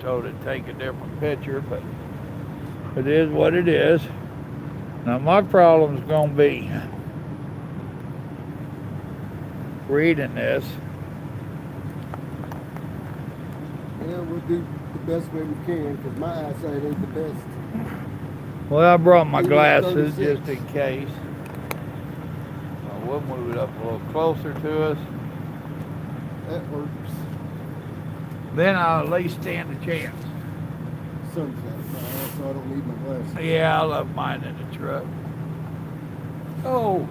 told it to take a different picture, but it is what it is. Now my problem's gonna be reading this. Yeah, we'll do the best way we can because my eyesight ain't the best. Well, I brought my 80, glasses 36. just in case. We'll move it up a little closer to us. That works. Then I'll at least stand a chance. Sun's out of my eye, so I don't need my glasses. Yeah, I left mine in the truck. Oh,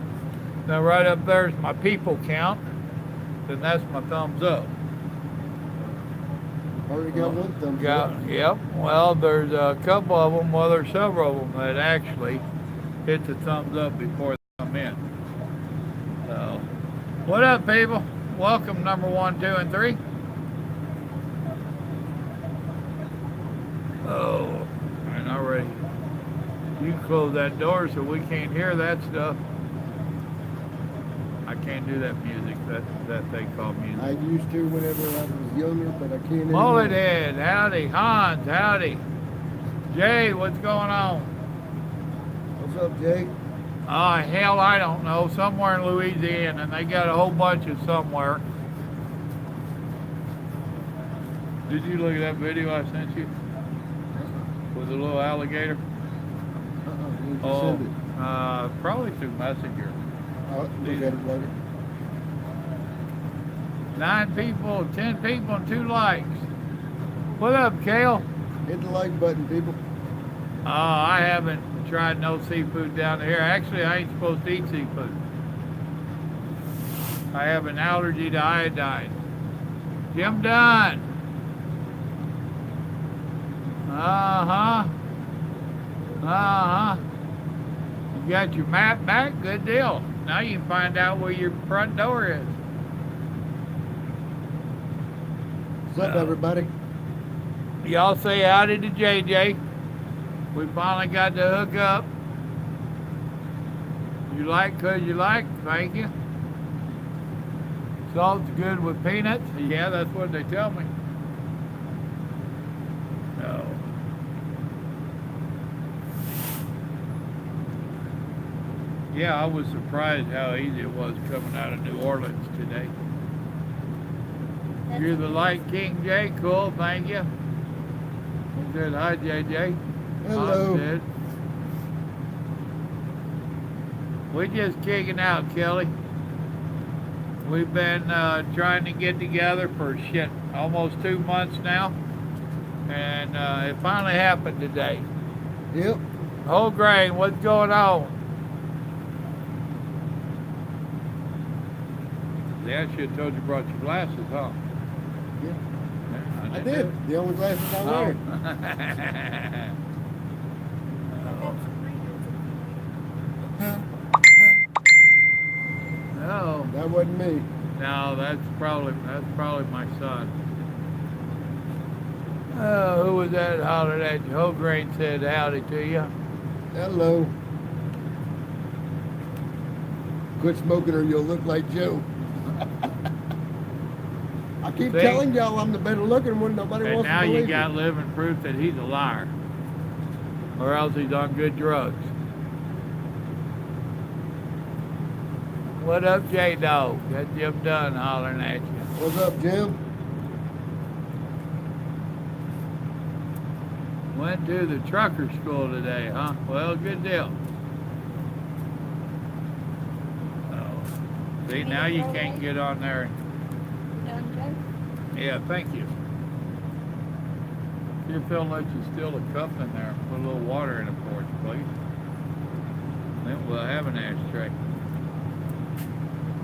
now right up there's my people count. Then that's my thumbs up. Already got one thumbs up. Yep. Well, there's a couple of them. Well, there's several of them that actually hit the thumbs up before they come in. So, what up, people? Welcome, number 1, 2, and 3. Oh, and already you close that door so we can't hear that stuff. I can't do that music that they call music. I used to whenever I was younger, but I can't anymore. Mullet Head, howdy. Hans, howdy. Jay, what's going on? What's up, Jay? Oh, hell, I don't know. Somewhere in Louisiana, and they got a whole bunch of somewhere. Did you look at that video I sent you? With the little alligator? Where'd you send it? Probably through Messenger. I'll look at it later. 9 people, 10 people, and 2 likes. What up, Kale? Hit the like button, people. I haven't tried no seafood down here. Actually, I ain't supposed to eat seafood. I have an allergy to iodine. Jim Dunn. Uh-huh. You got your map back? Good deal. Now you can find out where your front door is. What's up, everybody? Y'all say howdy to JJ. We finally got to hook up. You like 'cause you like, thank you. Salt's good with peanuts? Yeah, that's what they tell me. No. Yeah, I was surprised how easy it was coming out of New Orleans today. You're the Light King, Jay. Cool, thank you. I said hi, JJ. Hello. We just kicking out, Kelly. We've been trying to get together for almost 2 months now, and it finally happened today. Yep. Whole grain, what's going on? Yeah, I should have told you brought your glasses, huh? Yeah. I did. The only glasses I wear. No. That wasn't me. No, that's probably my son. Oh, who was that hollered at you? Whole grain said howdy to you. Hello. Quit smoking or you'll look like Joe. I keep telling y'all I'm the better looking one. Nobody And wants to now believe you got living proof that he's a liar. Or else he's on good drugs. What up, J-Dog? That's Jim Dunn hollering at you. What's up, Jim? Went to the trucker school today, huh? Well, good deal. Oh. See, now you can't get on there. Yeah, thank you. See if they'll let you steal a cup in there and put a little water in it for us, please. Then we'll have an ashtray.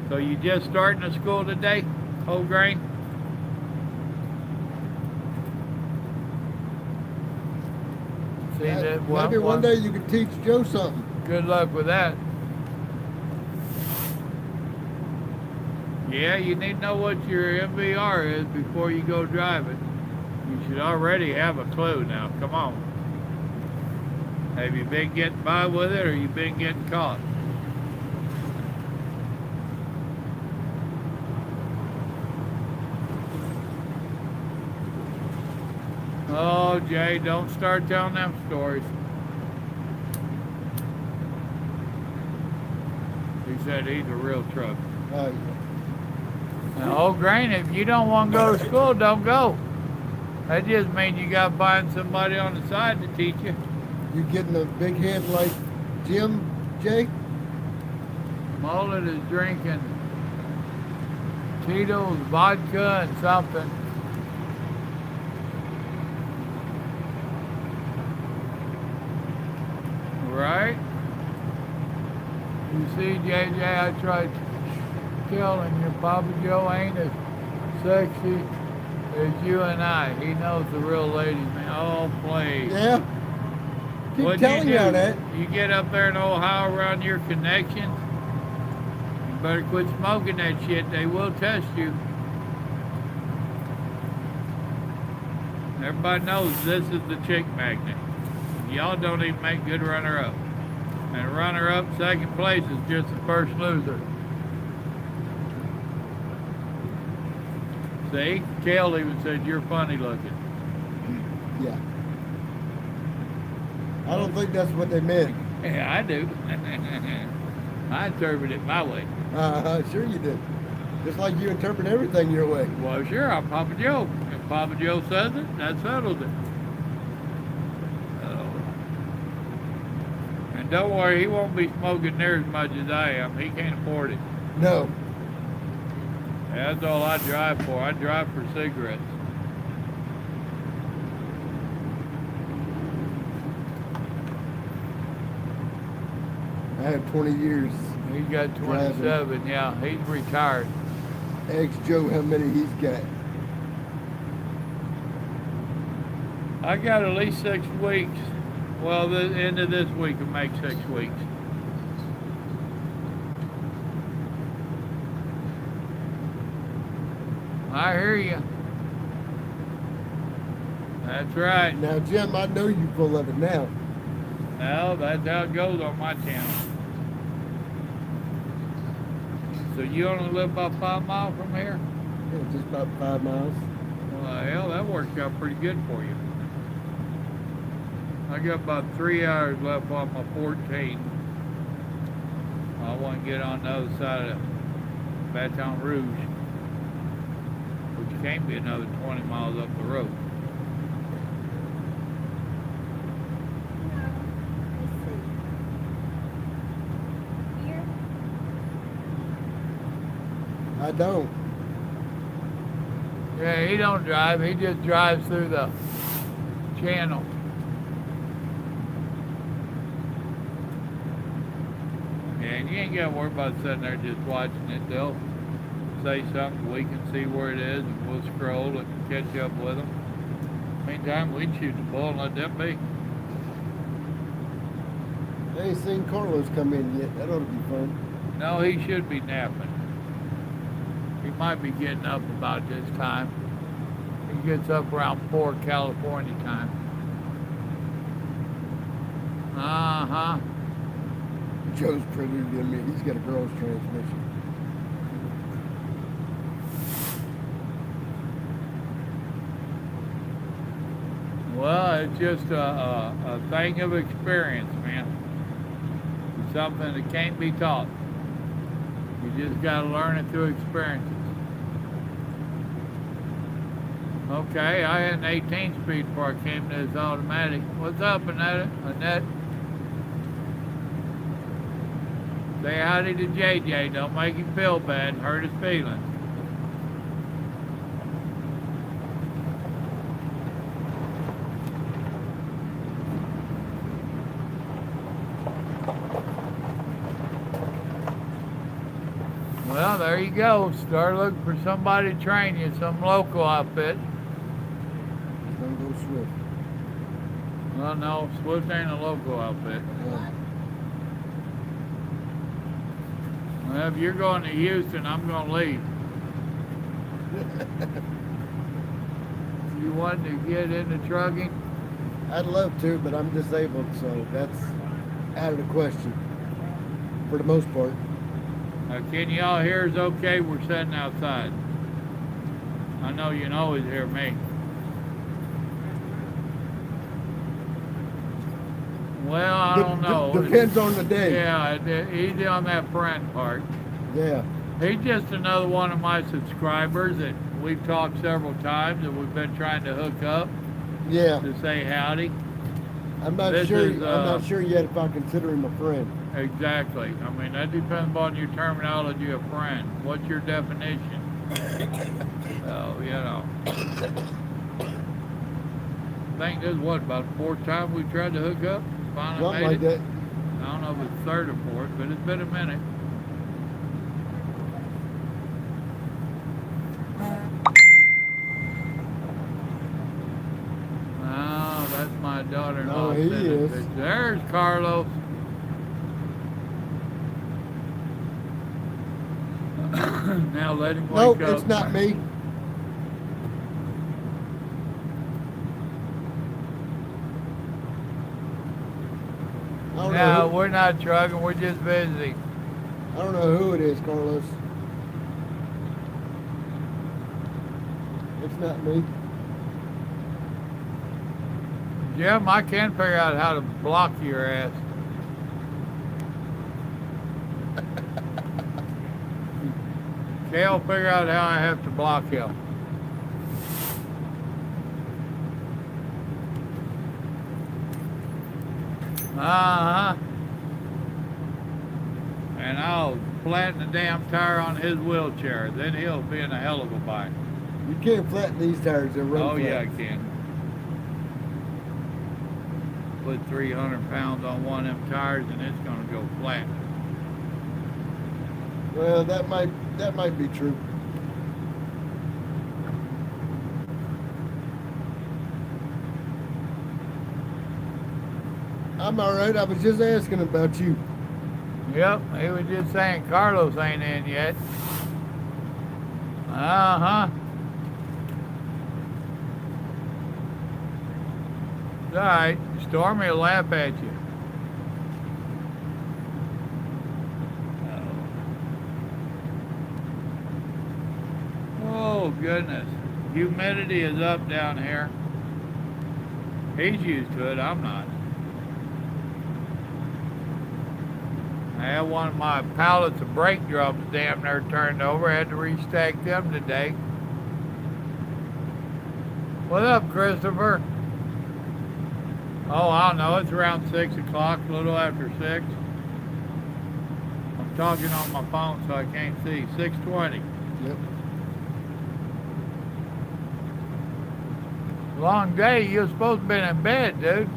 So you just starting the school today, whole grain? See that? Maybe one day you could teach Joe something. Good luck with that. Yeah, you need to know what your MVR is before you go drive it. You should already have a clue now. Come on. Have you been getting by with it or you been getting caught? Oh, Jay, don't start telling them stories. He said he's a real truck. Oh, yeah. Now, old Grain, if you don't want to go to school, don't go. That just means you got to find somebody on the side to teach you. You getting a big head like Jim, Jay? Mullet is drinking Tito's vodka and something. Right? You see, JJ, I tried killing you. Papa Joe ain't as sexy as you and I. He knows the real ladies, man. Oh, please. Yeah. Keep What'd telling you you do? that. You get up there in Ohio around your connections. You better quit smoking that shit. They will test you. Everybody knows this is the chick magnet. Y'all don't even make good runner-up. And runner-up, second place is just the first loser. See? Kel even said you're funny looking. Yeah. I don't think that's what they meant. Yeah, I do. I interpret it my way. Sure you did. Just like you interpret everything your way. Well, sure, I'm Papa Joe. If Papa Joe says it, that settles it. And don't worry, he won't be smoking near as much as I am. He can't afford it. No. That's all I drive for. I drive for cigarettes. I have 20 years. He's got 27, yeah. He's retired. Ask Joe how many he's got. I got at least 6 weeks. Well, the end of this week will make 6 weeks. I hear you. That's right. Now, Jim, I know you full of it now. Well, that's how it goes on my channel. So you only live about 5 miles from here? Yeah, just about 5 miles. Well, hell, that works out pretty good for you. I got about 3 hours left on my 14. I want to get on the other side of Baton Rouge, which can't be another 20 miles up the road. I don't. Yeah, he don't drive. He just drives through the channel. Yeah, and you ain't got to worry about sitting there just watching it. They'll say something, we can see where it is, and we'll scroll and catch up with them. Meantime, we can shoot the bull and let them be. I ain't seen Carlos come in yet. That ought to be fun. No, he should be napping. He might be getting up about this time. He gets up around 4 California time. Uh-huh. Joe's prettier than me. He's got a girl's transmission. Well, it's just a thing of experience, man. It's something that can't be taught. You just got to learn it through experiences. Okay, I had an 18 speed before I came to this automatic. What's up, Annette? Annette? Say howdy to JJ. Don't make him feel bad and hurt his feelings. Well, there you go. Start looking for somebody to train you, some local outfit. Don't go Swift. Well, no, Swift ain't a local outfit. Yeah. Well, if you're going to Houston, I'm going to leave. You want to get into trucking? I'd love to, but I'm disabled, so that's out of the question. For the most part. Can you all hear us okay? We're sitting outside. I know you can always hear me. Well, I don't know. Depends on the day. Yeah, easy on that friend part. Yeah. He's just another one of my subscribers that we've talked several times and we've been trying to hook up Yeah. to say howdy. I'm not This sure. is, I'm not sure yet if I consider him a friend. Exactly. I mean, that depends on your terminology of friend. What's your definition? So, you know. I think this is what, about the fourth time we tried to hook up? Finally Something made like it. that. I don't know if it's third or fourth, but it's been a minute. Oh, that's my daughter-in-law. No, he sending is. pictures. There's Carlos. Now let him wake Nope, up. it's not me. I don't know No, who, we're not trucking. We're just visiting. I don't know who it is, Carlos. It's not me. Jim, I can figure out how to block your ass. Kale, figure out how I have to block him. Uh-huh. And I'll flatten the damn tire on his wheelchair. Then he'll be in a hell of a bind. You can't flatten these tires. They're run Oh, flat. yeah, I can. Put 300 pounds on one of them tires and it's going to go flat. Well, that might be true. I'm all right. I was just asking about you. Yep, he was just saying Carlos ain't in yet. Uh-huh. It's all right. Stormy will laugh at you. Oh, goodness. Humidity is up down here. He's used to it. I'm not. I had one of my pallets of brake drums damn near turned over. I had to restack them today. What up, Christopher? Oh, I don't know. It's around 6 o'clock, a little after 6. I'm talking on my phone, so I can't see. 6:20. Yep. Long day. You're supposed to be in bed, dude.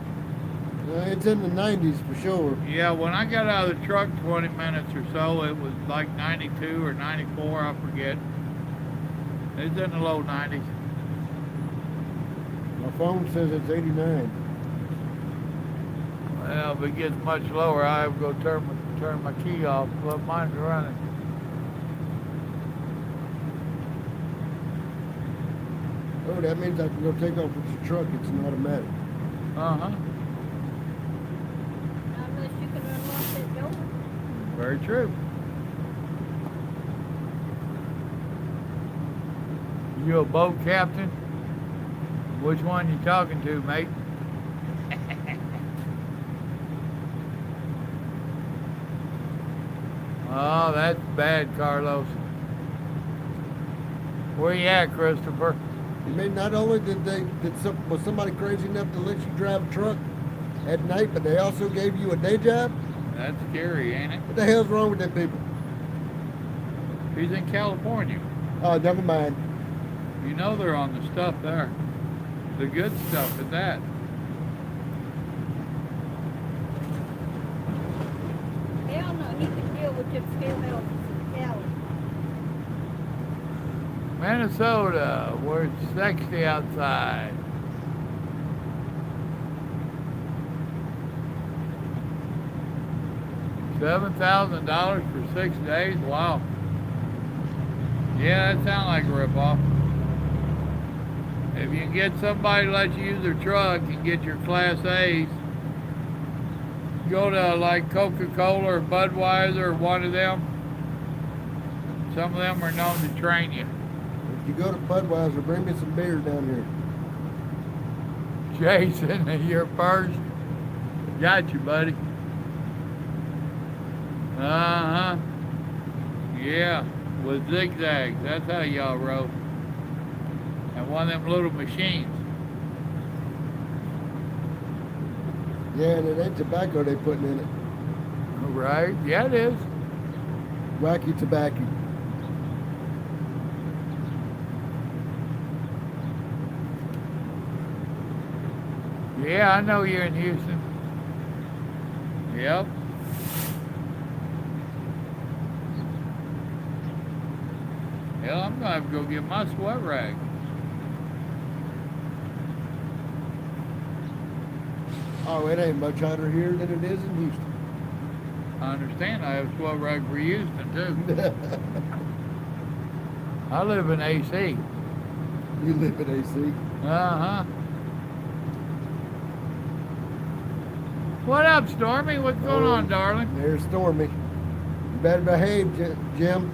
It's in the 90s for sure. Yeah, when I got out of the truck 20 minutes or so, it was like 92 or 94, I forget. It's in the low 90s. My phone says it's 89. Well, if it gets much lower, I have to go turn my key off, but mine's running. Oh, that means I can go take off with your truck. It's an automatic. Uh-huh. Unless you can unlock that door. Very true. You a boat captain? Which one you talking to, mate? Oh, that's bad, Carlos. Where you at, Christopher? You mean not only was somebody crazy enough to let you drive a truck at night, but they also gave you a day job? That's scary, ain't it? What the hell's wrong with them people? He's in California. Oh, never mind. You know they're on the stuff there. The good stuff at that. Hell no, he can deal with them scale houses in Cali. Minnesota, where it's 60 outside. $7,000 for 6 days? Wow. Yeah, that sounds like a ripoff. If you can get somebody to let you use their truck and get your Class A's, go to like Coca-Cola or Budweiser or one of them. Some of them are known to train you. If you go to Budweiser, bring me some beer down Jason, you're first. here. Got you, buddy. Uh-huh. Yeah, with zigzags. That's how y'all roll. And one of them little machines. Yeah, and it ain't tobacco they putting in it. Right? Yeah, it is. Wacky tobacco. Yeah, I know you're in Houston. Yep. Hell, I'm gonna have to go get my sweat rag. Oh, it ain't much hotter here than it is in Houston. I understand. I have a sweat rag for Houston too. I live in AC. You live in AC. Uh-huh. What up, Stormy? What's going on, darling? There's Stormy. You better behave, Jim.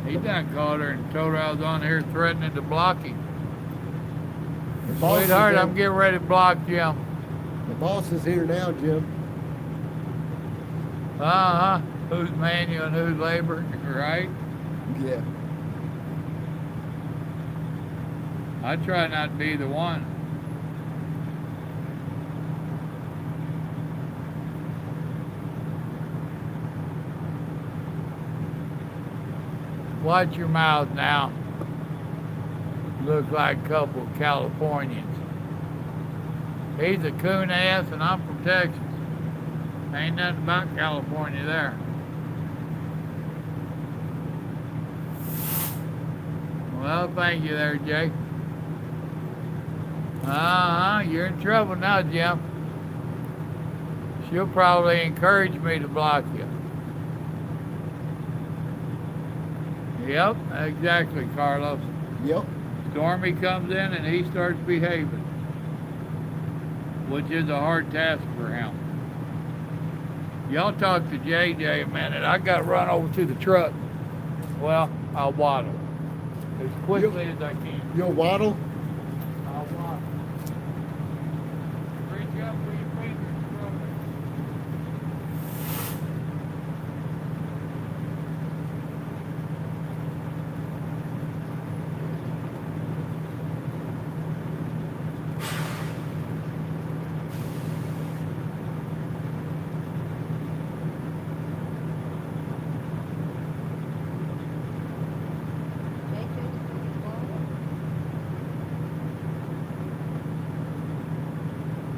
He done called her and told her I was on here threatening to block him. The boss Sweetheart, is I'm getting ready to block Jim. The boss is here now, Jim. Uh-huh. Who's manual and who's labor, right? Yeah. I try not to be the one. Watch your mouth now. Look like a couple of Californians. He's a coon ass and I'm from Texas. Ain't nothing about California there. Well, thank you there, Jay. Uh-huh, you're in trouble now, Jim. She'll probably encourage me to block you. Yep, exactly, Carlos. Yep. Stormy comes in and he starts behaving, which is a hard task for him. Y'all talk to JJ a minute. I got to run over to the truck. Well, I'll waddle as quickly as I can. You'll waddle? I'll waddle. Reach up with your fingers.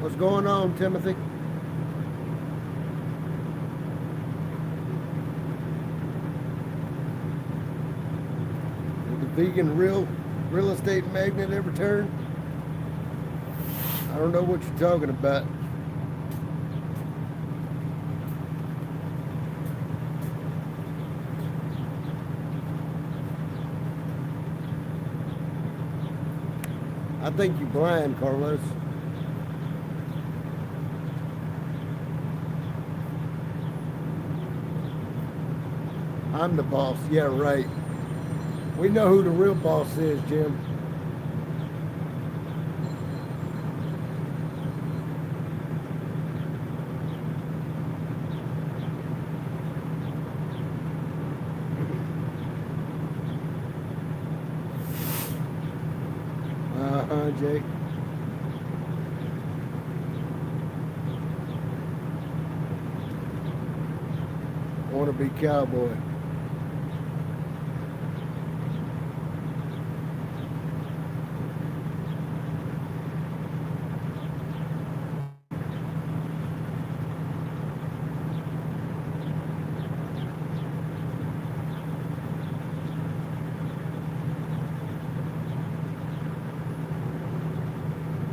What's going on, Timothy? Did the vegan real estate magnate ever turn? I don't know what you're talking about. I think you're blind, Carlos. I'm the boss. Yeah, right. We know who the real boss is, Jim. Uh-huh, Jay. Wanna be cowboy.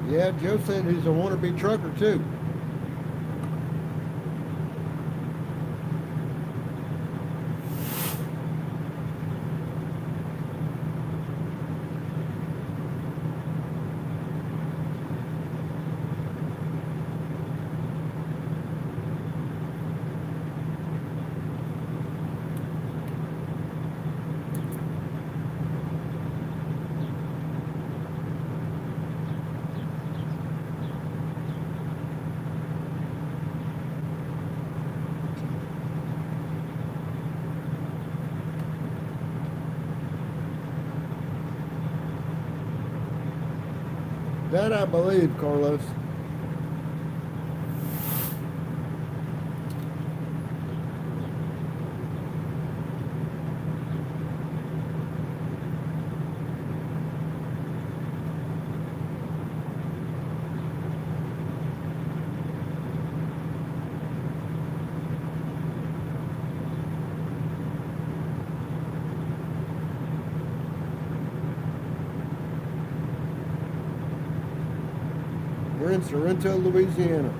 Yeah, Joe said he's a wannabe trucker too. That I believe, Carlos. We're in Sorrento, Louisiana.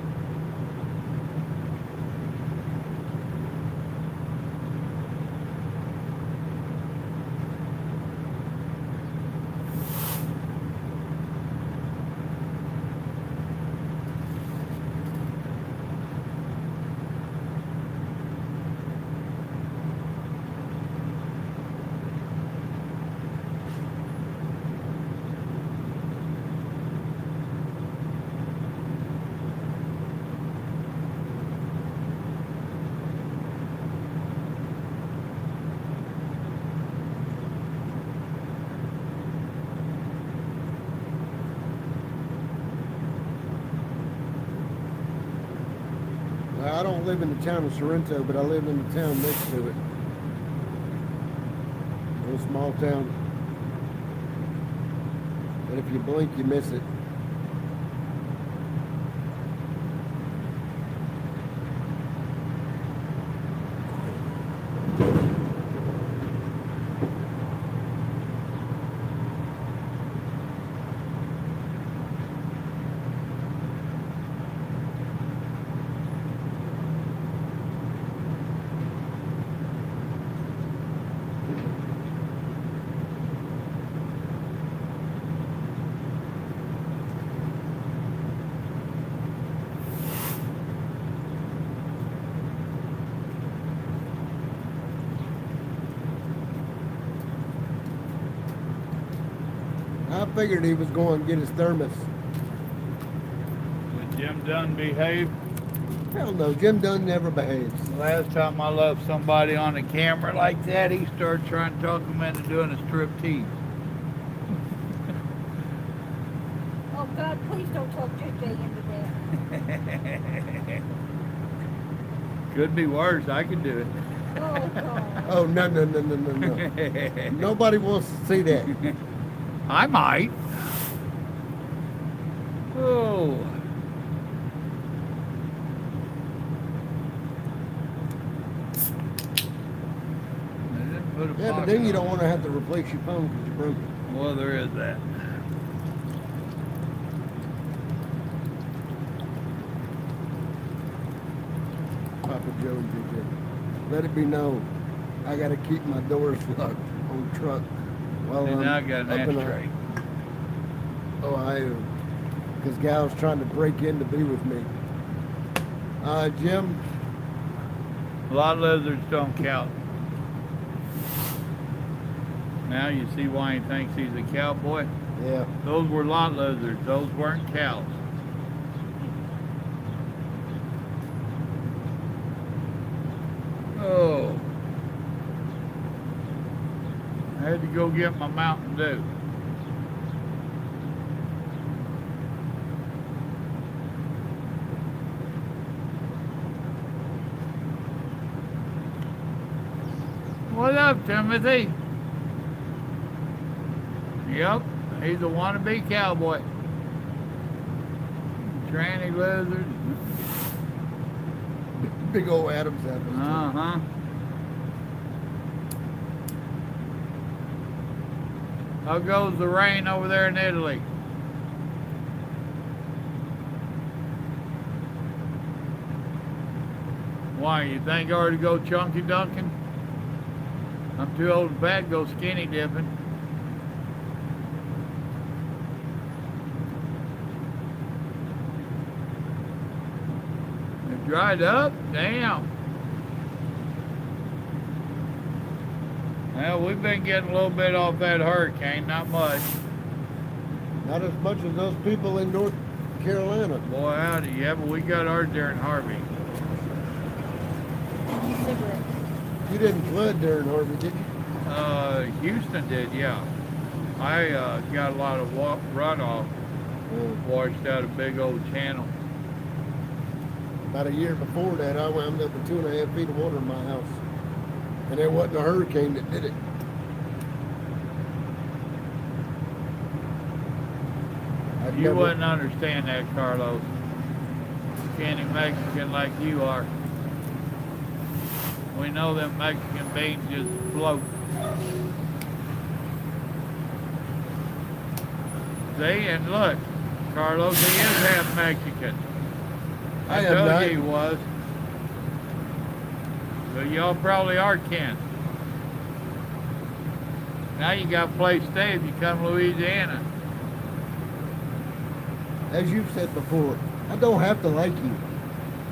I don't live in the town of Sorrento, but I live in the town next to it. A little small town. But if you blink, you miss it. I figured he was going to get his thermos. Would Jim Dunn behave? Hell no, Jim Dunn never behaves. Last time I left somebody on the camera like that, he started trying to talk him into doing a striptease. Oh God, please don't talk JJ into that. Could be worse. I could do it. Oh God. Oh, no, no, no, no, no, no. Nobody wants to see that. I might. Oh. Yeah, but then you don't want to have to replace your phone because you broke it. Well, there is that. Papa Joe and JJ. Let it be known, I got to keep my doors locked on the truck while And I'm now I got an up and ashtray. Ohio. Because gal's trying to break in to be with me. Jim, A lot of lizards don't count. Now you see why he thinks he's a cowboy. yeah. Those were lot lizards. Those weren't cows. Oh. I had to go get my Mountain Dew. What up, Timothy? Yep, he's a wannabe cowboy. Tranny lizard. Big old Adam's apple. Uh-huh. How goes the rain over there in Italy? Why, you think I ought to go chunky dunking? I'm too old and fat to go skinny dipping. It dried up? Damn. Well, we've been getting a little bit off that hurricane, not much. Not as much as those people in North Carolina. Boy, howdy, yeah, but we got ours during Harvey. Cigarette. You didn't flood during Harvey, did you? Houston did, yeah. I got a lot of runoff. washed out a big old channel. About a year before that, I wound up with 2.5 feet of water in my house. And it wasn't a hurricane that did it. I'd You never- wouldn't understand that, Carlos. Skinny Mexican like you are. We know them Mexican beans just float. See, and look, Carlos, he is half Mexican. I I am told not. you he was. So y'all probably are kin. Now you got a place to stay if you come to Louisiana. As you've said before, I don't have to like you.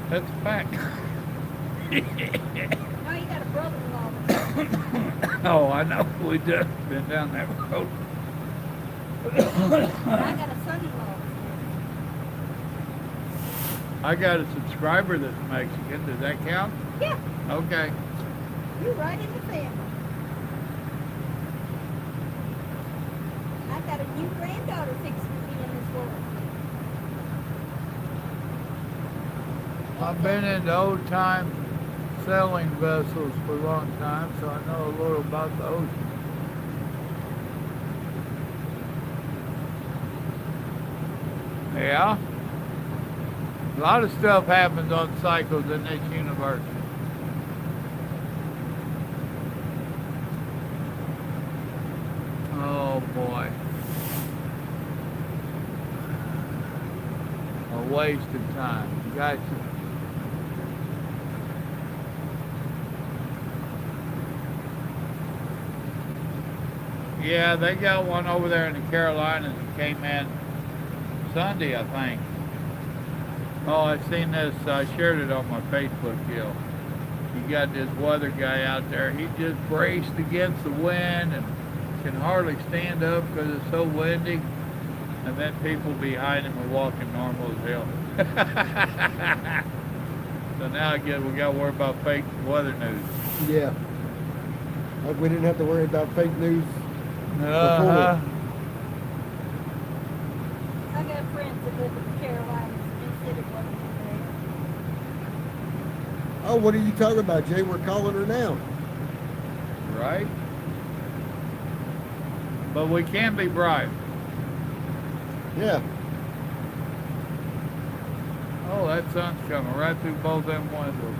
That's a fact. Now you got a brother-in-law. Oh, I know. We just been down that road. And I got a son-in-law. I got a subscriber that's Mexican. Does that count? Yeah, Okay. you're right in the family. I got a new granddaughter fixing to be in this world. I've been into old time sailing vessels for a long time, so I know a little about the ocean. Yeah. A lot of stuff happens on cycles in this universe. Oh boy. A waste of time. Gotcha. Yeah, they got one over there in the Carolinas that came in Sunday, I think. Oh, I seen this. I shared it on my Facebook deal. You got this weather guy out there. He just braced against the wind and can hardly stand up because it's so windy. And then people behind him are walking normal as hell. So now again, we got to worry about fake weather news. Yeah. Like we didn't have to worry about fake news. Uh-huh. I got friends that live in the Carolinas and they said it wasn't there. Oh, what are you talking about, Jay? We're calling her now. Right? But we can be bribed. Yeah. Oh, that sun's coming right through both them windows.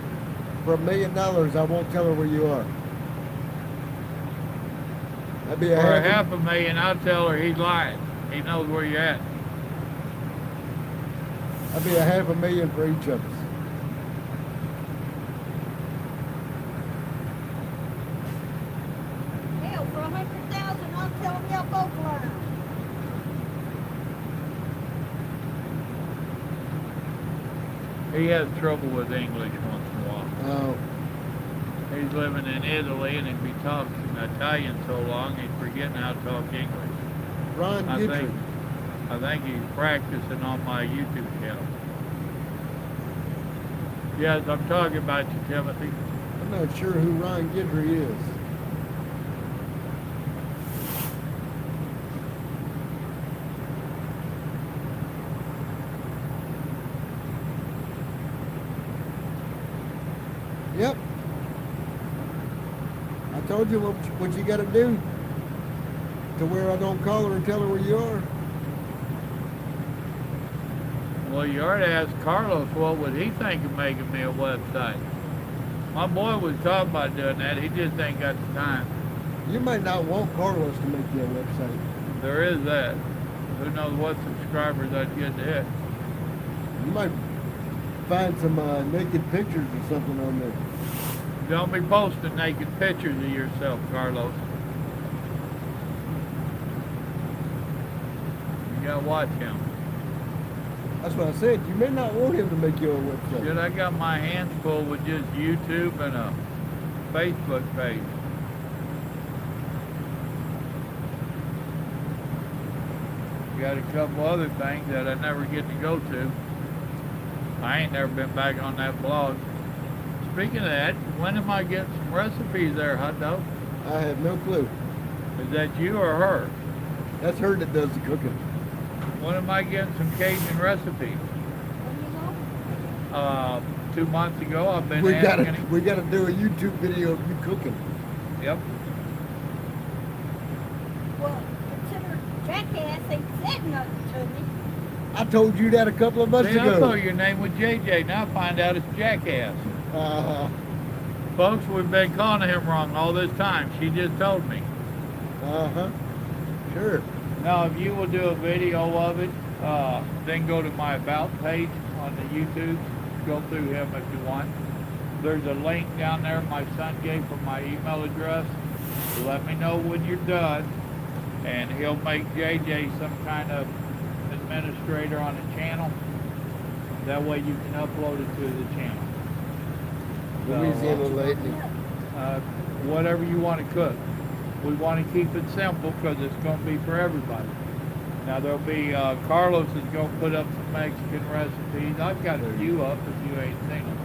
For $1 million, I won't tell her where you are. That'd be a For half. $500,000, I'll tell her he's lying. He knows where you're at. That'd be a $500,000 for each of us. Hell, for 100,000, I'll tell them y'all both learn. He has trouble with English once in a while. Oh, He's living in Italy and he'd be talking Italian so long he's forgetting how to talk English. Ron I Gidry. think he's practicing on my YouTube channel. Yes, I'm talking about you, Timothy. I'm not sure who Ron Gidry is. Yep. I told you what you got to do to where I don't call her and tell her where you are. Well, you already asked Carlos what would he think of making me a website. My boy was talking about doing that. He just ain't got the time. You might not want Carlos to make you a website. There is that. Who knows what subscribers I'd get to hit. You might find some naked pictures or something on there. Don't be posting naked pictures of yourself, Carlos. You gotta watch him. That's what I said. You may not want him to make you a website. Dude, I got my hands full with just YouTube and a Facebook page. Got a couple other things that I never get to go to. I ain't never been back on that blog. Speaking of that, when am I getting some recipes there, Hot Dog? I have no clue. Is that you or her? That's her that does the cooking. When am I getting some Cajun recipes? When you go? 2 months ago, I've been We asking gotta him. we gotta do a YouTube video of you cooking. Yep. Well, consider Jackass ain't said nothing to me. I told you that a couple of months See, I ago. thought your name was JJ. Now I find out it's Jackass. Uh-huh. Folks, we've been calling him wrong all this time. She just told me. Uh-huh. Sure. Now, if you will do a video of it, then go to my About page on the YouTube. Go through him if you want. There's a link down there my son gave for my email address. Let me know when you're done, and he'll make JJ some kind of administrator on the channel. That way you can upload it to the channel. So, Louisiana lately. whatever you want to cook. We want to keep it simple because it's going to be for everybody. Now there'll be, Carlos is going to put up some Mexican recipes. I've got a few up if you ain't seen them.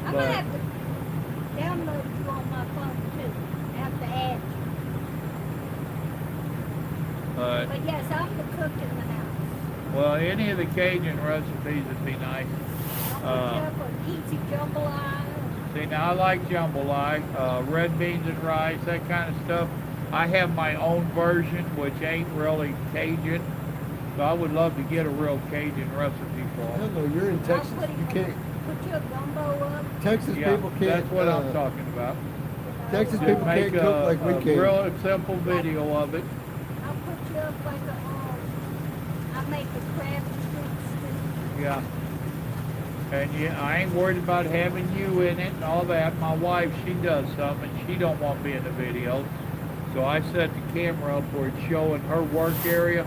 I'm But- gonna have to download you on my phone too. I have to add you. But yes, I'm the cook in the house. Well, any of the Cajun recipes would be nice. I'll put you up on easy jambalaya. See, now I like jambalaya, red beans and rice, that kind of stuff. I have my own version, which ain't really Cajun. So I would love to get a real Cajun recipe for I them. don't know, you're in Texas. I'll put You can't. Put your gumbo up. Texas Yeah, people can't. that's what I'm talking about. Texas Just people make can't cook like we a can. real simple video of it. I'll put you up like a I make a crab street stew. Yeah. And yeah, I ain't worried about having you in it and all that. My wife, she does some, and she don't want me in the video. So I set the camera up where it's showing her work area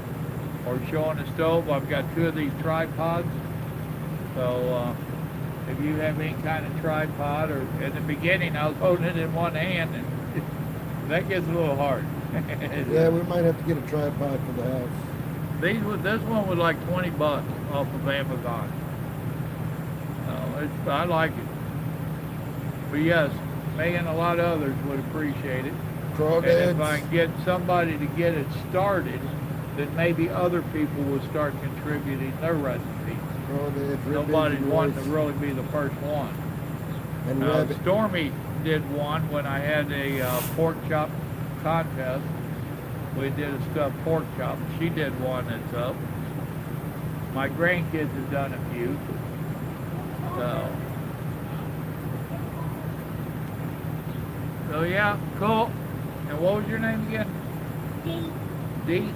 or showing the stove. I've got 2 of these tripods. So if you have any kind of tripod, or in the beginning I was holding it in one hand, and that gets a little hard. Yeah, we might have to get a tripod for the house. This one was like $20 off of Amazon. I like it. But yes, me and a lot of others would appreciate it. And if I Crawdads. can get somebody to get it started, then maybe other people will start contributing their recipes. Crawdads. Nobody's wanting to rice, really be the first one. and rabbit. Stormy did one when I had a pork chop contest. We did a stuffed pork chop. She did one that's up. My grandkids have done a few. So yeah, cool. And what was your name again? D. D?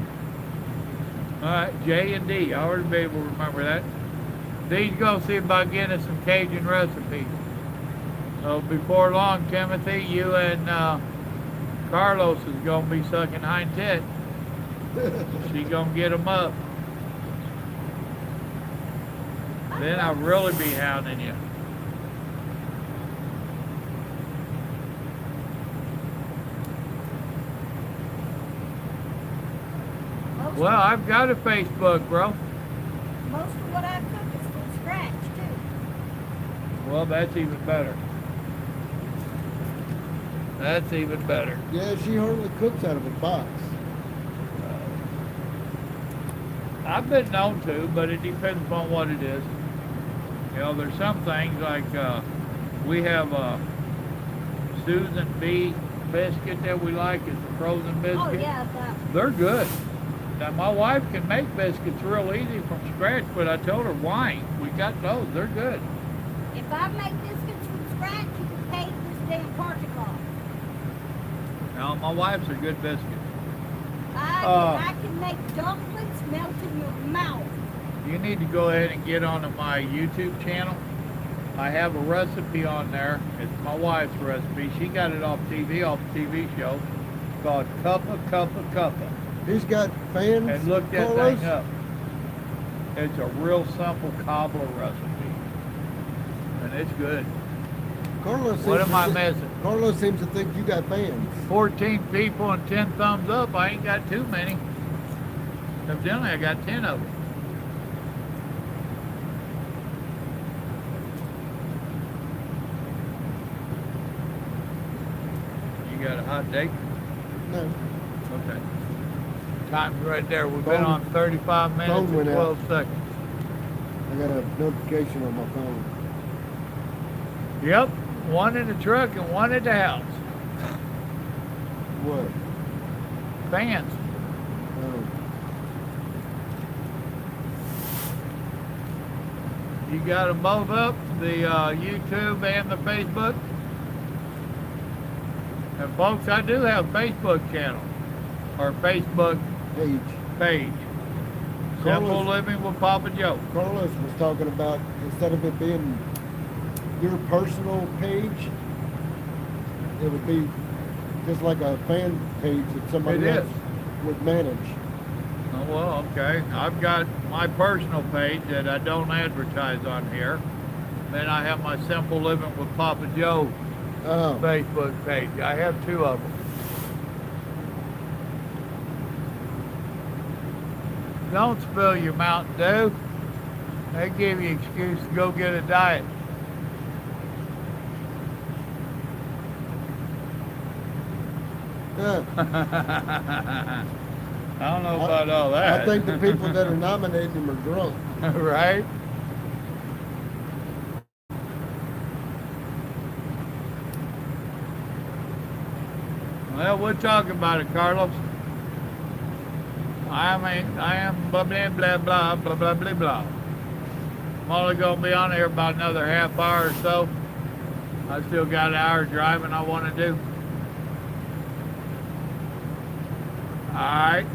Alright, J and D. I ought to be able to remember that. D's go see about getting us some Cajun recipes. So before long, Timothy, you and Carlos is going to be sucking hind tit. She going to get them up. Then I'll really be hounding you. Well, I've got a Facebook, bro. Most of what I cook is from scratch too. Well, that's even better. That's even better. Yeah, she hardly cooks out of a box. I've been known to, but it depends upon what it is. You know, there's some things like we have a Susan B biscuit that we like. It's a frozen biscuit. Oh yeah, that. They're good. Now, my wife can make biscuits real easy from scratch, but I told her, why? We got those. They're good. If I make biscuits from scratch, you can pay this damn party cloth. Now, my wife's are good biscuits. I can make dumplings melt in your mouth. You need to go ahead and get onto my YouTube channel. I have a recipe on there. It's my wife's recipe. She got it off TV, off a TV show called Cuppa. He's got fans. And look that Carlos? thing up. It's a real simple cobbler recipe. And it's good. Carlos What seems am I to thi- missing? Carlos seems to think you got fans. 14 people and 10 thumbs up. I ain't got too many. Evidently, I got 10 of them. You got a hot date? No. Okay. Time's right there. We've been Phone- on 35 minutes phone and went out. 12 seconds. I got a notification on my phone. Yep, one in the truck and one at the house. What? Fans. Oh, You got them both up, the YouTube and the Facebook. And folks, I do have a Facebook channel or Facebook page. page. Simple Carlos- Living with Papa Joe. Carlos was talking about, instead of it being your personal page, it would be just like a fan page that somebody It else is. would manage. Oh, well, okay. I've got my personal page that I don't advertise on here. Then I have my Simple Living with Papa Joe Oh, Facebook page. I have two of them. Don't spill your Mountain Dew. They give you an excuse to go get a diet. yeah. I don't know about all that. I think the people that are nominating him are drunk. Right? Well, we'll talk about it, Carlos. I am blah blah blah blah blah blah blah blah. I'm only gonna be on here about another half hour or so. I still got an hour driving I want to do. All right.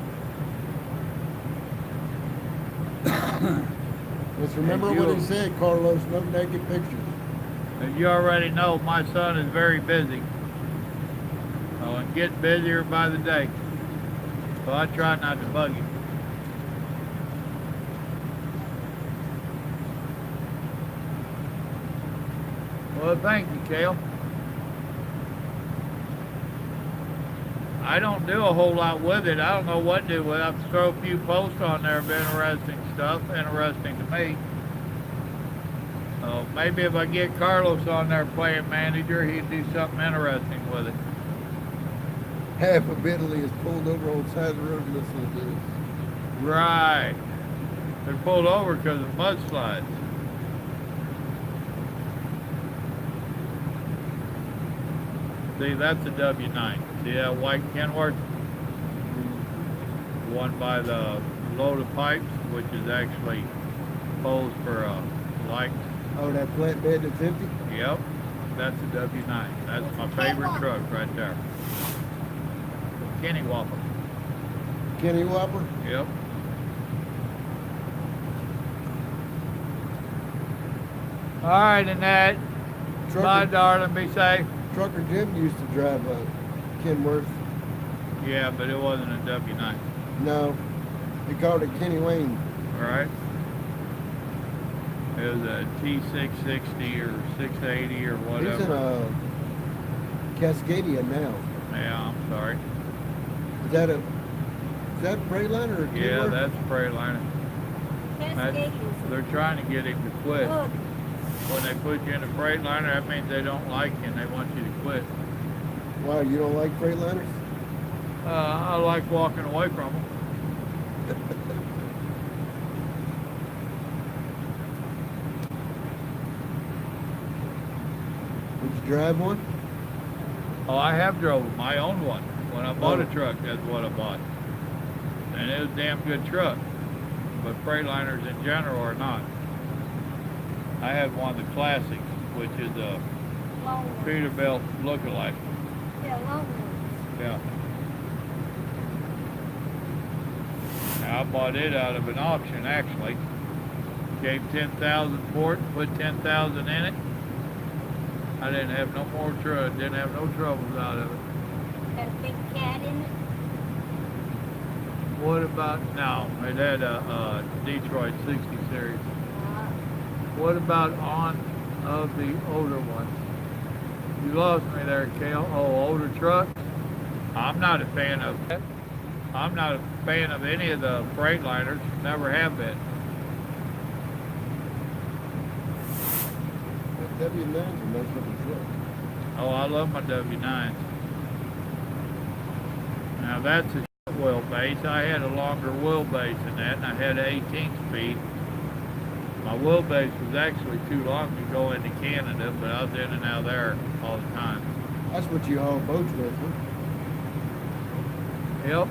Just remember Hey, what you- he said, Carlos, no naked pictures. As you already know, my son is very busy. Oh, and getting busier by the day. So I try not to bug him. Well, thank you, Kale. I don't do a whole lot with it. I don't know what to do with it. I have to throw a few posts on there of interesting stuff, interesting to me. Maybe if I get Carlos on there playing manager, he'd do something interesting with it. Half of Italy is pulled over on the side of the road listening to this. Right. They're pulled over because of mudslides. See, that's a W9. See that white Kenworth? One by the load of pipes, which is actually posed for a light. Oh, that flatbed that's empty? Yep, that's a W9. That's my favorite truck right there. Kenny Whopper. Kenny Whopper? Yep. All right, Annette. Bye, Trucker, darling. Be safe. Trucker Jim used to drive a Kenworth. Yeah, but it wasn't a W9. No, he called it Kenny Wayne. All right. It was a T660 or 680 or He's in whatever. a Cascadia now. Yeah, I'm sorry. Is that Freightliner or Yeah, Kenworth? that's Freightliner. Cascadians. They're trying to get him to quit. Look, When they put you in a Freightliner, that means they don't like you and they want you to quit. Wow, you don't like Freightliners? I like walking away from them. Would you drive one? Oh, I have drove them. I owned one. When I bought a Oh. truck, that's what I bought. And it was a damn good truck. But Freightliners in general are not. I had one of the classics, which is a long ones. Peterbilt lookalike. Yeah, long ones. Yeah. Now, I bought it out of an auction, actually. Gave $10,000 for it, put $10,000 in it. I didn't have no more didn't have no troubles out of it. Got a big cat in it. What about, no, it had a Detroit 60 series. What about on of the older ones? You lost me there, Kale. Oh, older trucks? I'm not a fan of that. I'm not a fan of any of the Freightliners. Never have been. That W9's a nice looking truck. Oh, I love my W9s. Now that's a wheelbase. I had a longer wheelbase than that, and I had an 18 speed. My wheelbase was actually too long to go into Canada, but I was in and out of there all the time. That's what you haul boats with, huh? Yep.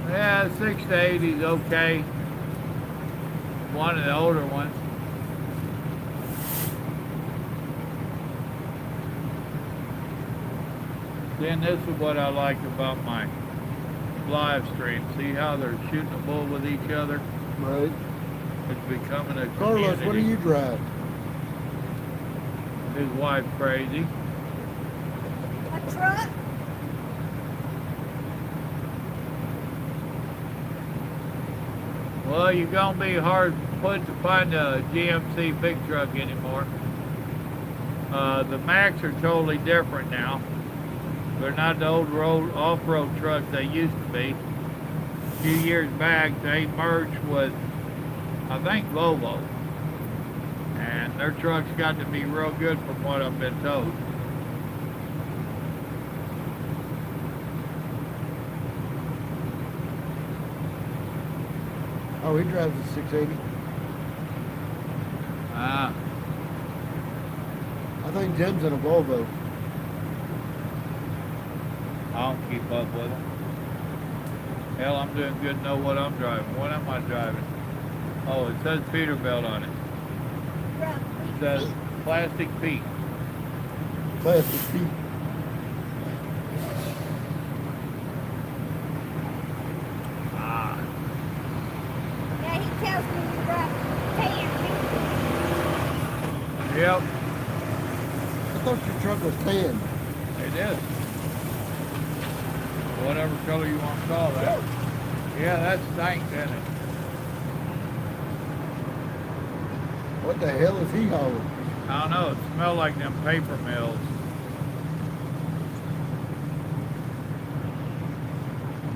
Yeah, 6 to 8 is okay. One of the older ones. Then this is what I like about my live stream. See how they're shooting a bull with each other? Right. It's becoming a Carlos, what do community. you drive? His wife crazy. A truck? Well, you're gonna be hard put to find a GMC big truck anymore. The Macs are totally different now. They're not the old road off-road trucks they used to be. A few years back, they merged with, I think, Volvo, and their trucks got to be real good from what I've been told. Oh, he drives a 680. Ah, I think Jim's in a Volvo. I don't keep up with them. Hell, I'm doing good to know what I'm driving. What am I driving? Oh, it says Peterbilt on it. Truck. It says Plastic Pete. Plastic feet. Ah, Yeah, he tells me you drive tan. yep, I thought your truck was tan. it is. Whatever color you want to call that. Yeah, that stinks, isn't it? What the hell is he hauling? I don't know, it smells like them paper mills.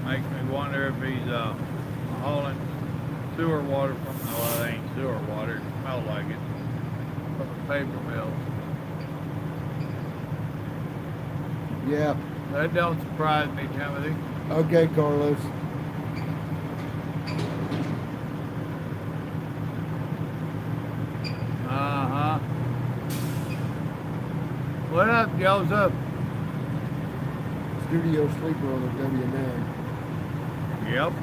Makes me wonder if he's hauling sewer water from, well, it ain't sewer water, it smells like it, from the paper mills. Yeah. That don't surprise me, Timothy. Okay, Carlos. Uh-huh. What up, Joseph? Studio sleeper on the W9. Yep.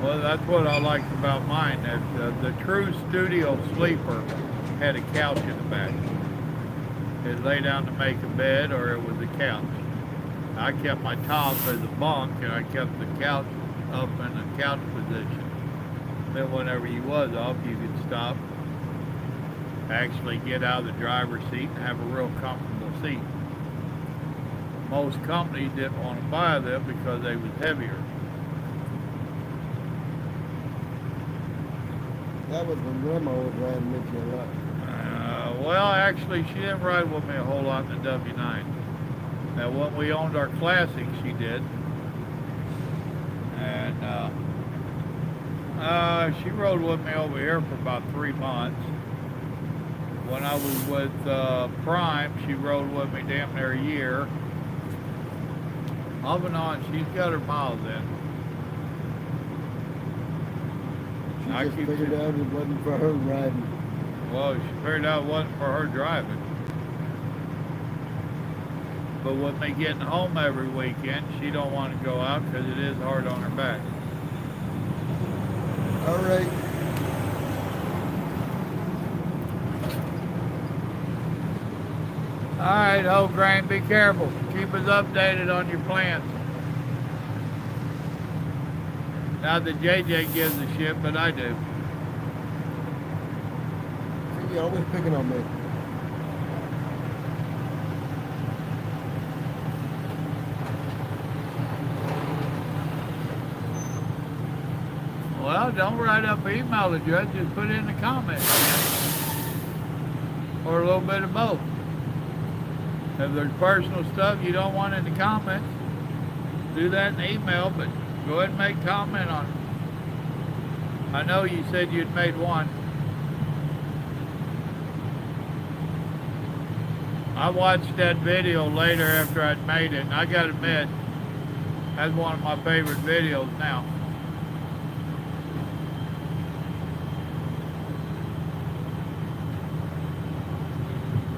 Well, that's what I liked about mine. That the true studio sleeper had a couch in the back. It lay down to make a bed, or it was a couch. I kept my top as a bunk, and I kept the couch up in a couch position. Then whenever you was off, you could stop, actually get out of the driver's seat, and have a real comfortable seat. Most companies didn't want to buy them because they was heavier. That was when Grandma was riding with you a lot. Well, actually, she didn't ride with me a whole lot in the W9. Now, when we owned our Classic, she did. And she rode with me over here for about 3 months. When I was with Prime, she rode with me damn near a year. Off and on, she's got her miles in. She I just keep figured it- out it wasn't for her riding. Well, she figured out it wasn't for her driving. But with me getting home every weekend, she don't want to go out because it is hard on her back. All right. All right, Hograin, be careful. Keep us updated on your plans. Not that JJ gives a shit, but I do. See, you're always picking on me. Well, don't write up an email address, just put it in the comments. Or a little bit of both. If there's personal stuff you don't want in the comments, do that in the email, but go ahead and make comment on it. I know you said you'd made one. I watched that video later after I'd made it, and I gotta admit, that's one of my favorite videos now.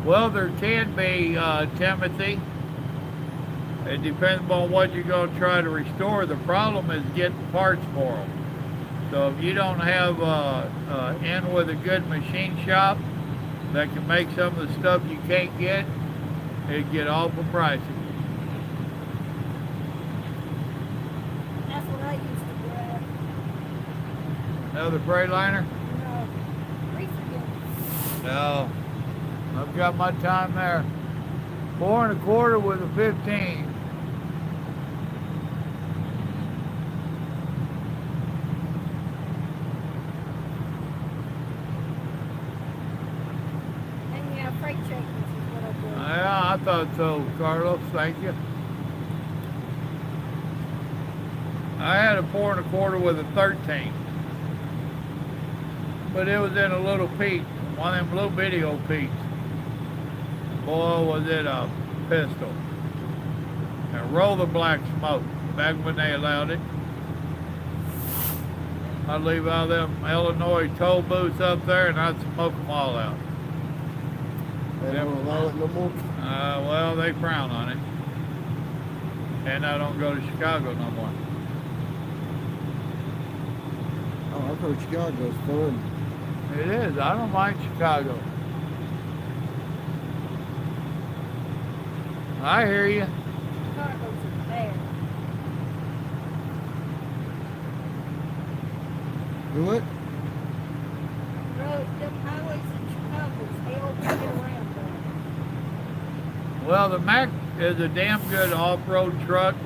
Well, there can be, Timothy. It depends on what you're going to try to restore. The problem is getting parts for them. So if you don't have in with a good machine shop that can make some of the stuff you can't get, it'd get awful pricey. That's what I used to grab. Another Freightliner? No, reefer gun. No. I've got my time there. 4 1/4 with a 15. And yeah, freight shakers is what I do. Yeah, I thought so, Carlos. Thank you. I had a 4 1/4 with a 13. But it was in a little Pete, one of them little bitty old Pete's. Boy, was it a pistol. And roll the black smoke, back when they allowed it. I'd leave out them Illinois toll booths up there and I'd smoke them all out. They don't allow it no more. Well, they frown on it. And I don't go to Chicago no more. Oh, I've heard Chicago's fun. It is. I don't mind Chicago. I hear you. Chicago's a bear. Do what? Road, them highways in Chicago's hell to get around there. Well, the Mack is a damn good off-road truck,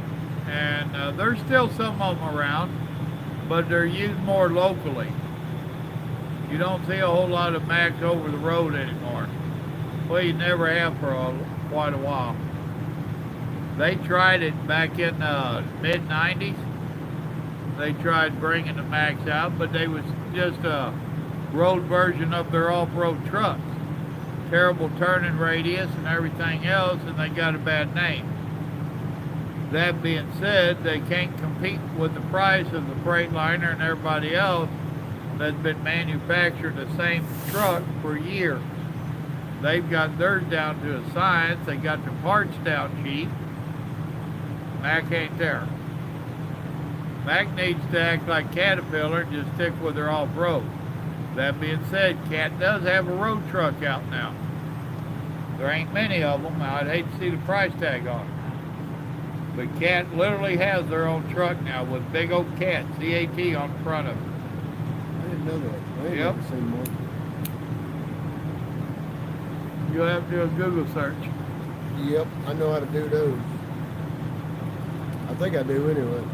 and there's still some of them around, but they're used more locally. You don't see a whole lot of Macks over the road anymore. Well, you never have for quite a while. They tried it back in the mid-90s. They tried bringing the Macks out, but they was just a road version of their off-road trucks. Terrible turning radius and everything else, and they got a bad name. That being said, they can't compete with the price of the Freightliner and everybody else that's been manufacturing the same truck for years. They've got theirs down to a science. They got their parts down cheap. Mack ain't there. Mack needs to act like Caterpillar and just stick with their off-road. That being said, Cat does have a road truck out now. There ain't many of them. I'd hate to see the price tag on them. But Cat literally has their own truck now with big old Cat, C-A-T, on the front of it. I didn't know that. I ain't Yep. never seen one. You'll have to do a Google search. Yep, I know how to do those. I think I do anyway.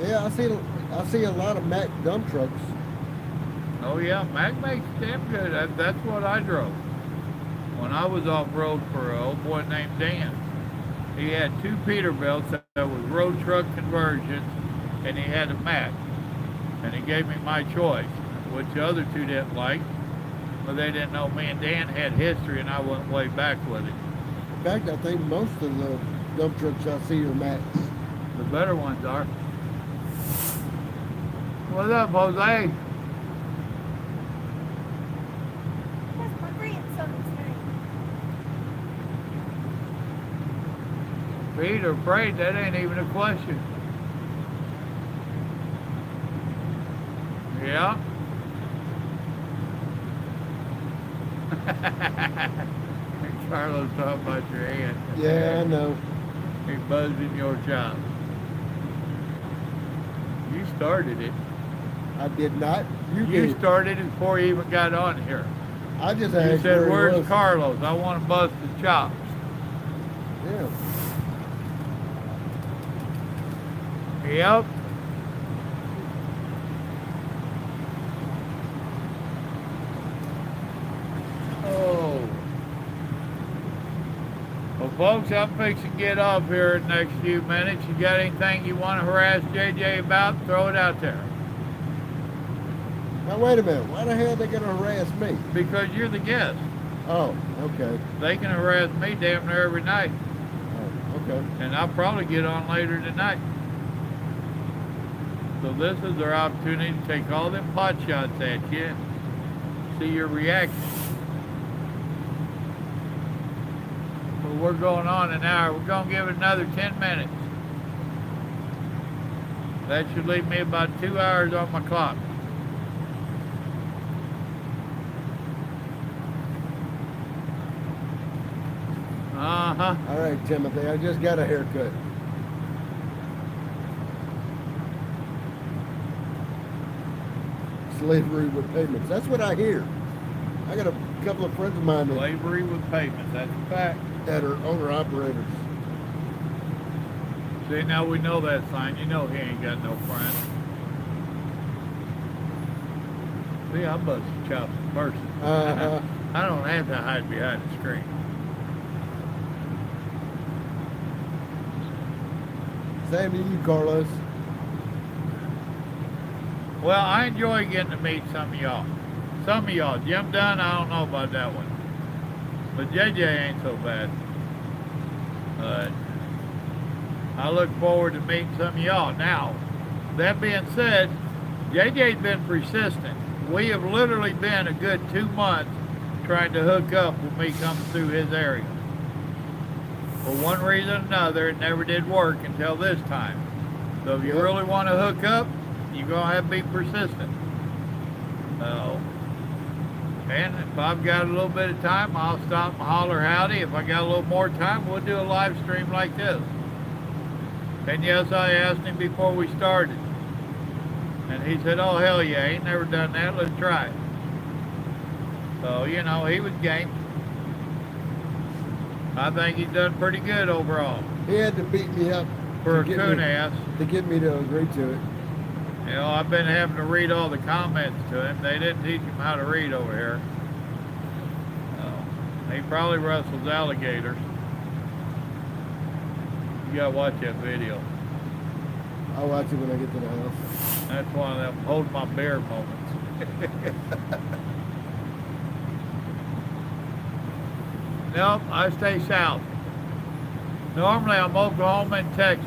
Yeah, I see a lot of Mack dump trucks. Oh yeah, Mack makes damn good. That's what I drove when I was off-road for an old boy named Dan. He had 2 Peterbilts that was road truck conversions, and he had a Mack. And he gave me my choice, which the other 2 didn't like, but they didn't know me and Dan had history, and I went way back with it. In fact, I think most of the dump trucks I see are Macks. The better ones are. What's up, Jose? That's my grandson's name. Pete or Freight, that ain't even a question. Yeah. Carlos talking about your hand. Yeah, I know. He buzzed in your job. You started it. I did not. You You did. started it before you even got on here. I just You asked said, where he "Where's was." Carlos? I want to bust the chops." Yeah. Yep. Oh. Folks, I'm fixing to get off here in the next few minutes. You got anything you want to harass JJ about? Throw it out there. Now wait a minute. Why the hell are they gonna harass me? Because you're the guest. Oh, okay. They can harass me damn near every night. Oh, okay. And I'll probably get on later tonight. So this is their opportunity to take all them pot shots at you and see your reaction. Well, we're going on an hour. We're going to give it another 10 minutes. That should leave me about 2 hours on my clock. Uh-huh. All right, Timothy. I just got a haircut. Slavery with payments. That's what I hear. I got a couple of friends of mine Slavery with payments. That's a fact. that are owner operators. See, now we know that sign. You know he ain't got no friends. See, I'm busting chops in person. Uh-huh. I don't have to hide behind the screen. Same to you, Carlos. Well, I enjoy getting to meet some of y'all. Some of y'all. Jim Dunn, I don't know about that one. But JJ ain't so bad. I look forward to meeting some of y'all. Now, that being said, JJ's been persistent. We have literally been a good 2 months trying to hook up with me coming through his area. For one reason or another, it never did work until this time. So if you really want to hook up, you're going to have to be persistent. And if I've got a little bit of time, I'll stop and holler howdy. If I got a little more time, we'll do a live stream like this. And yes, I asked him before we started. And he said, oh, hell yeah, I ain't never done that. Let's try it. So, you know, he was game. I think he's done pretty good overall. He had to beat me up For a to get coon me- ass. to get me to agree to it. You know, I've been having to read all the comments to him. They didn't teach him how to read over here. He probably wrestles alligators. You gotta watch that video. I'll watch it when I get to the house. That's one of them hold my bear moments. Nope, I stay south. Normally I'm Oklahoma and Texas.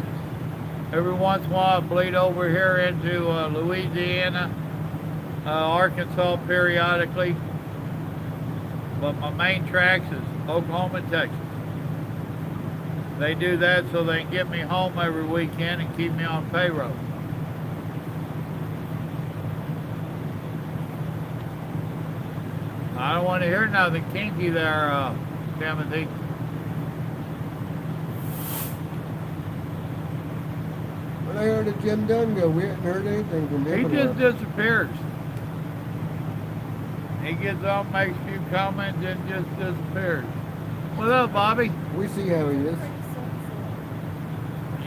Every once in a while I bleed over here into Louisiana, Arkansas periodically. But my main tracks is Oklahoma and Texas. They do that so they can get me home every weekend and keep me on payroll. I don't want to hear nothing kinky there, Timothy. When I heard of Jim Dunn go, we hadn't heard anything from him. He in just a- disappears. He gets on, makes a few comments, and just disappears. What's up, Bobby? We see how he is.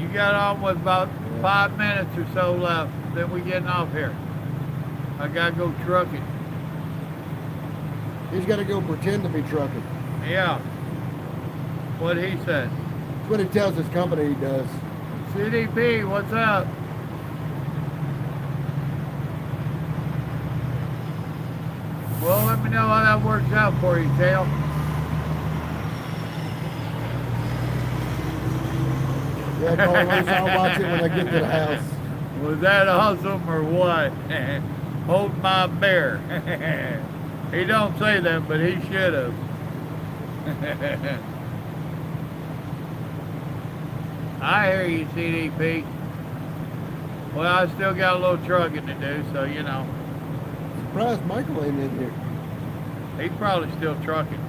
You got on with about 5 minutes or so left. Then we getting off here. I gotta go trucking. He's got to go pretend to be trucking. Yeah. What he said. That's what he tells his company he does. CDP, what's up? Well, let me know how that works out for you, Tail. Yeah, Carlos, I'll watch it when I get to the house. Was that awesome or what? Hold my bear. He don't say that, but he should have. I hear you, CDP. Well, I still got a little trucking to do, so you know. Surprised Michael ain't in here. He's probably still trucking.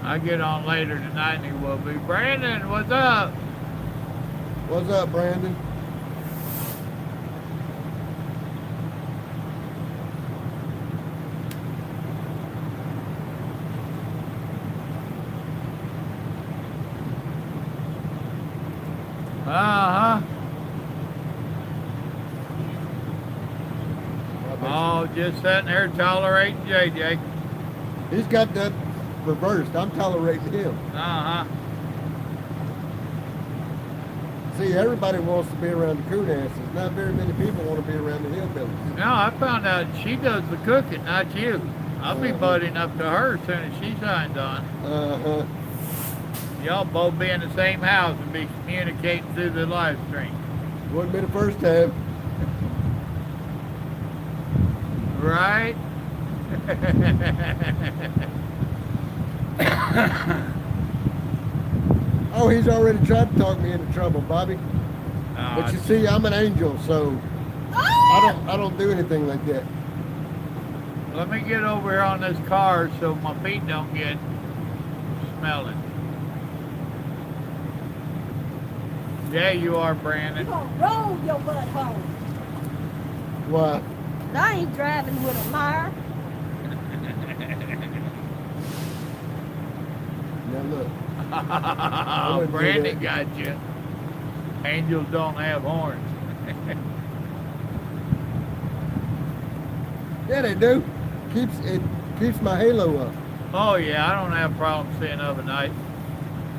I get on later tonight and he will be. Brandon, what's up? What's up, Brandon? Uh-huh. I bet Oh, just sitting there tolerating JJ. He's got that reversed. I'm tolerating him. Uh-huh. See, everybody wants to be around the coon asses. Not very many people want to be around the hillbillies. No, I found out she does the cooking, not you. I'll be Uh-huh. buddying up to her as soon as she signs on. Uh-huh. Y'all both be in the same house and be communicating through the live stream. Wouldn't be the first time. Right? Oh, he's already tried to talk me into trouble, Bobby. But you see, I'm an angel, so I don't do anything like that. Let me get over here on this car so my feet don't get smelling. Yeah, you are, You Brandon. gonna roll your butt home. Why? I ain't driving with a liar. Now look. wouldn't do Brandon that. got you. Angels don't have horns. Yeah, they do. Keeps my halo up. Oh yeah, I don't have a problem seeing overnight.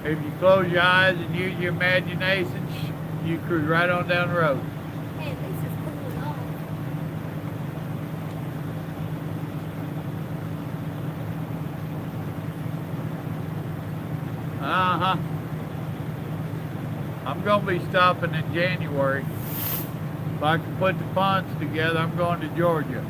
If you close your eyes and use your imagination, you cruise right on down the road. Hey, this is cooling off. Uh-huh. I'm gonna be stopping in January. If I can put the funds together, I'm going to Georgia.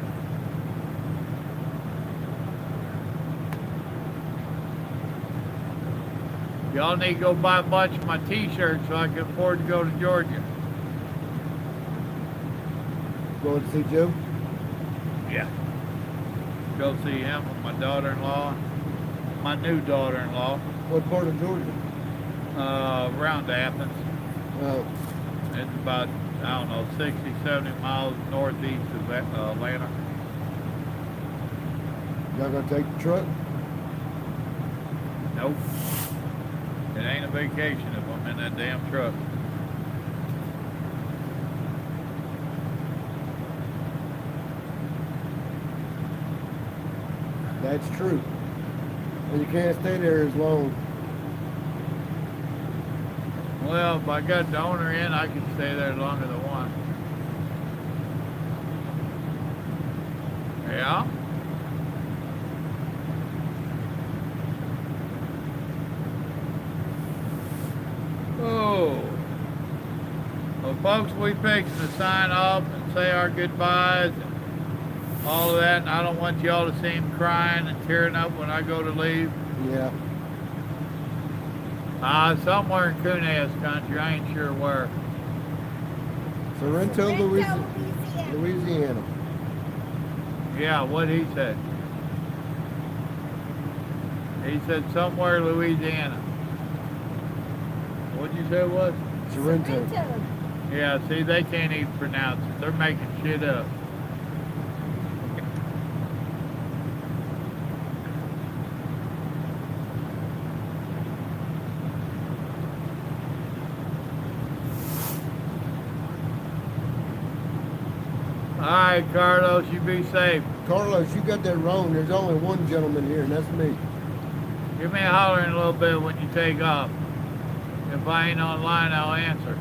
Y'all need to go buy a bunch of my t-shirts so I can afford to go to Georgia. Going to see Joe? Yeah. Go see him with my daughter-in-law, my new daughter-in-law, What part of Georgia? around Athens. Oh, It's about, I don't know, 60, 70 miles northeast of Atlanta. y'all gonna take the truck? Nope. It ain't a vacation if I'm in that damn truck. That's true. And you can't stay there as long. Well, if I got the owner in, I can stay there longer than one. Yeah? Oh. Well, folks, we fixing to sign off and say our goodbyes and all of that, and I don't want y'all to see me crying and tearing up when I go to leave. Yeah. Somewhere in Coon-ass country, I ain't sure where. Sorrento, Louisiana. Louisiana. Yeah, what he said. He said somewhere Louisiana. What'd you say it was? Sorrento. Yeah, see, they can't even pronounce it. They're making shit up. All right, Carlos, you be safe. Carlos, you got that wrong. There's only one gentleman here, and that's me. Give me a holler in a little bit when you take off. If I ain't online, I'll answer.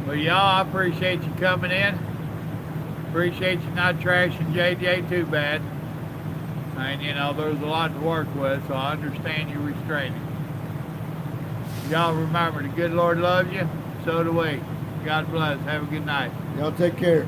Well, y'all, I appreciate you coming in. Appreciate you not trashing JJ too bad. And, you know, there's a lot to work with, so I understand you restraining. Y'all remember, the good Lord loves you. So do we. God bless. Have a good night. Y'all take care.